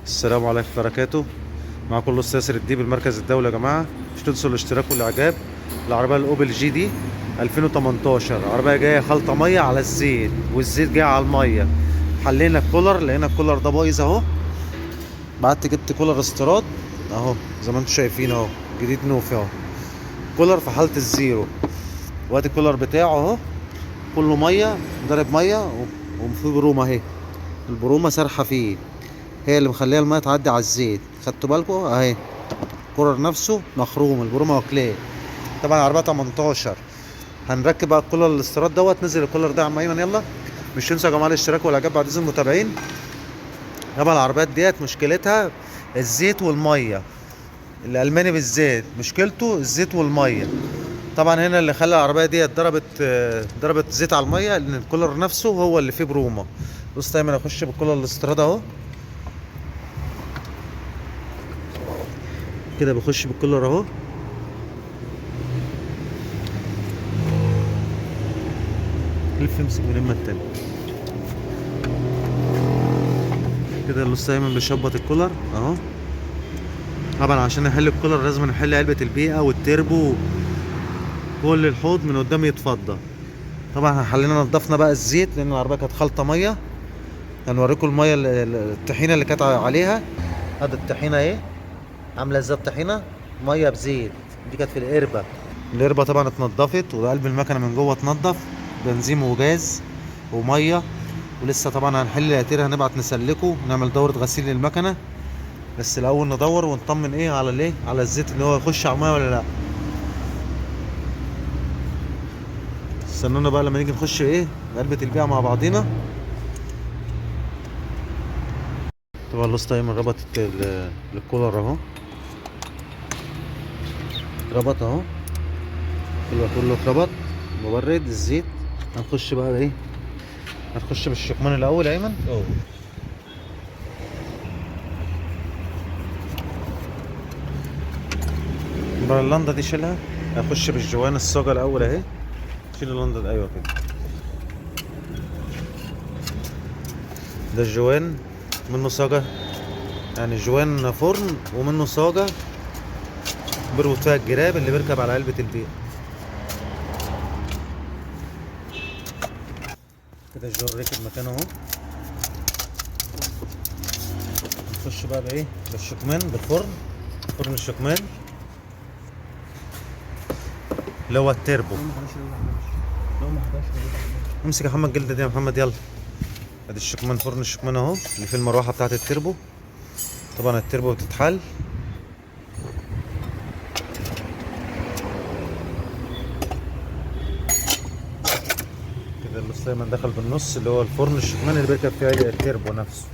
السلام عليكم ورحمة الله وبركاته. معكم الأستاذ ياسر الديب المركز الدولي يا جماعة. مش تنسوا الاشتراك والإعجاب. العربية الأوبل جي دي 2018 عربية جاية خلطة مية على الزيت، والزيت جاي على المية. حلينا الكولر، لقينا الكولر ده بايظ اهو. بعت جبت كولر استيراد اهو زي ما انتم شايفين اهو، جديد نوفي اهو. كولر في حالة الزيرو، وادي الكولر بتاعه اهو، كله مية، ضارب مية وفي برومة اهي. البرومة سارحة فيه، هي اللي مخليه الميه تعدي على الزيت. خدتوا بالكم اهي، الكولر نفسه مخروم، البرومه واكلاه. طبعا العربيه 18. هنركب بقى الكولر الاستيراد دوت. نزل الكولر ده يا عم ايمن يلا. مش تنسوا يا جماعه الاشتراك والاعجاب بعد اذن المتابعين. طبعا العربيات ديت مشكلتها الزيت والميه. الالماني بالذات مشكلته الزيت والميه. طبعا هنا اللي خلى العربيه ديت ضربت زيت على الميه، لان الكولر نفسه هو اللي فيه برومه. بص دايما اخش بالكولر الاستيراد اهو كده، بخش بالكولر اهو. لف امسك من اليمة التانية كده. اللص دايما بيشبط الكولر اهو. طبعا عشان نحل الكولر لازم نحل علبة البيئة والتربو، كل الحوض من قدام يتفضى. طبعا حلينا نضفنا بقى الزيت، لان العربية كانت خالطة مية. هنوريكم المية الطحينة اللي كانت عليها. ادي الطحينة اهي، عاملة ازاي الطحينة؟ مية بزيت. دي كانت في القربة. القربة طبعا اتنضفت، وقلب المكنة من جوه اتنضف، بنزين وجاز ومية. ولسه طبعا هنحل الاتير، هنبعت نسلكه ونعمل دورة غسيل للمكنة. بس الاول ندور ونطمن ايه على الايه، على الزيت اللي هو يخش على الميه ولا لا. استنونا بقى لما نيجي نخش ايه علبة البيعة مع بعضينا. طبعا اللوست تايم ربطت الكولر اهو، ربط اهو، كله اتربط. مبرد الزيت. هنخش بقى ايه، هنخش بالشكمان الاول يا ايمن. بقى اللندا دي شيلها. هنخش بالجوان الصاجة الاول اهي. شيل اللندا دي، ايوه كده. ده الجوان منه صاجة، يعني جوان فرن ومنه صاجة بربط فيها الجراب اللي بيركب على علبة البيض. كده الجوان ركب مكانه اهو. نخش بقى بايه، بالشكمان، بالفرن، فرن الشكمان اللي هو التربو. امسك يا محمد الجلدة دي يا محمد يلا. ادي الشكمان، فرن الشكمان اهو، اللي فيه المروحة بتاعت التربو. طبعا التربو بتتحل. كده اللي دايما دخل بالنص، اللي هو الفرن الشكمان اللي بيركب فيه التربو نفسه.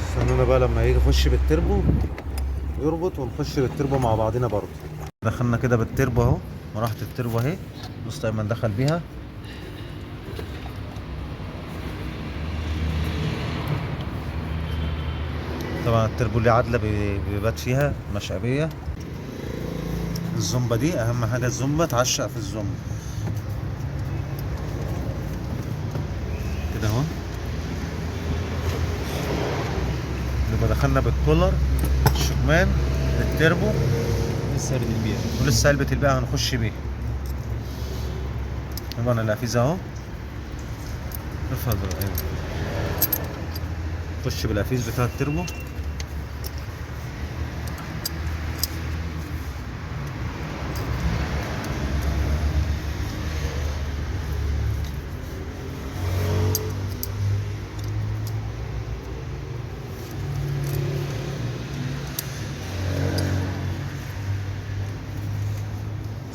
استنونا بقى لما يجي يخش بالتربو يربط، ونخش بالتربو مع بعضنا برضه. دخلنا كده بالتربو اهو، مروحة التربو اهي. بص دايما دخل بيها. طبعا التربو اللي عادلة بيبات فيها مشقبية. الزومبا دي اهم حاجة، الزومبا تعشق في الزومبا كده اهو. يبقى دخلنا بالكولر الشكمان بالتربو، لسه علبة البيع. ولسه علبة البيع هنخش بيه. طبعا القفيز اهو. ارفع ده ايوه. خش بالقفيز بتاع التربو.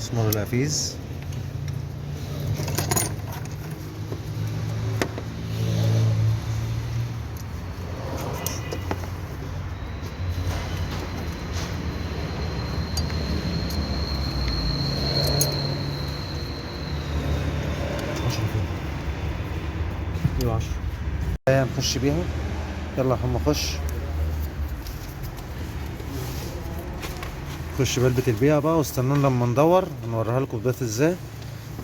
اسمه القفيز. ايوه 10. نخش بيها. يلا يا حمو خش. خش بلبة البيئة بقى واستنونا لما ندور هنوريها لكم بداية ازاي.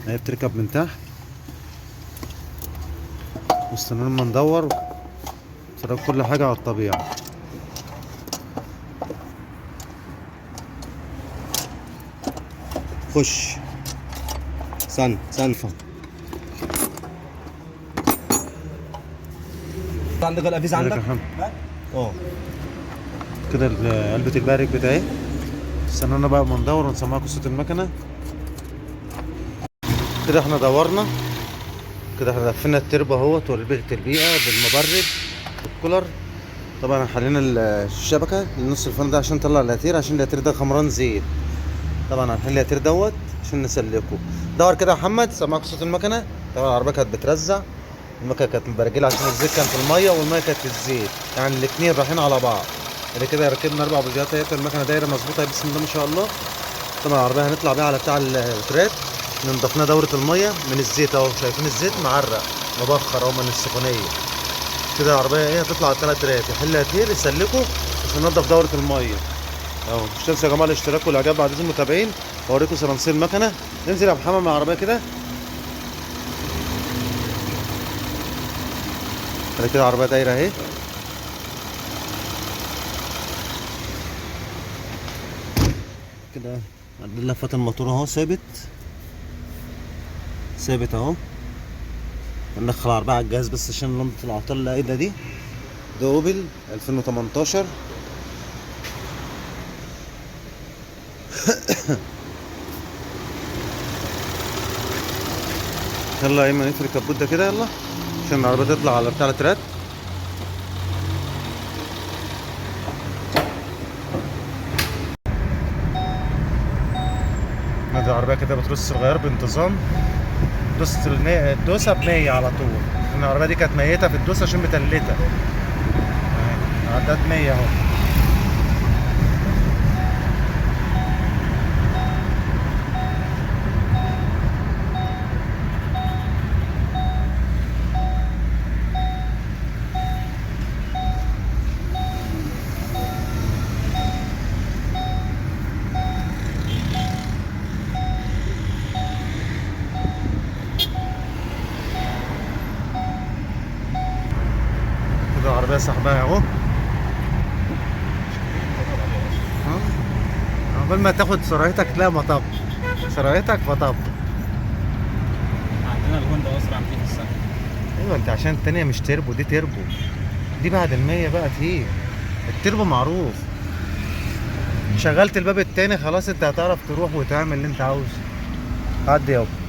هي بتركب من تحت واستنونا لما ندور نتفرج كل حاجة على الطبيعة. خش. استنى عندك الافيز عندك عندك؟ يا محمد. اه كده علبة البيئة ركبت اهي. استنونا بقى لما ندور ونسمعكم صوت المكنة. كده احنا دورنا، كده احنا لفينا التربة اهوت وعلبة البيئة بالمبرد بالكولر. طبعا حلينا الشبكة لنص الفرن ده عشان نطلع الاتير، عشان الاتير ده خمران زيت. طبعا هنحل الاتير دوت عشان نسلكه. دور كده يا محمد سمعك صوت المكنة. طبعا العربية كانت بترزع، المكنة كانت مبرجلة عشان الزيت كان في المية والمية كانت في الزيت، يعني الاتنين رايحين على بعض. بعد كده ركبنا 4 بوجيهات اهي، المكنة دايرة مظبوطة بسم الله ما شاء الله. طبعا العربية هنطلع بيها على بتاع الترات نضفنا دورة المية من الزيت اهو، شايفين الزيت معرق مبخر اهو من السخونية. كده العربية ايه هتطلع على 3 ترات، يحل اتير يسلكه بس ننضف دورة المية اهو. مش تنسوا يا جماعة الاشتراك والاعجاب بعد اذن المتابعين. اوريكم سرنسير المكنة. ننزل يا محمد من العربية كده. كده العربية دايرة اهي. كده عدل لفات الموتور اهو ثابت اهو. هندخل العربية على الجهاز بس عشان لمبة العطال العيدة دي. ده اوبل 2018. يلا يا ايمن نقفل الكبوت ده كده يلا عشان العربية تطلع على بتاع الترات. نادي العربية كده بترص الغيار بانتظام. دوست الدوسة ب100 على طول، لأن العربية دي كانت ميتة في الدوسة عشان متلتة. عداد 100 اهو. كده العربية سحبها اهو. قبل ما تاخد سرعتك تلاقي مطب، سرعتك مطب. عندنا الهوندا اسرع 200 في السنه. ايوه انت عشان التانية مش تربو، دي تربو. دي بعد ال100 بقى تقيل. التربو معروف. شغلت الباب التاني خلاص انت هتعرف تروح وتعمل اللي انت عاوزه. عدي يابا.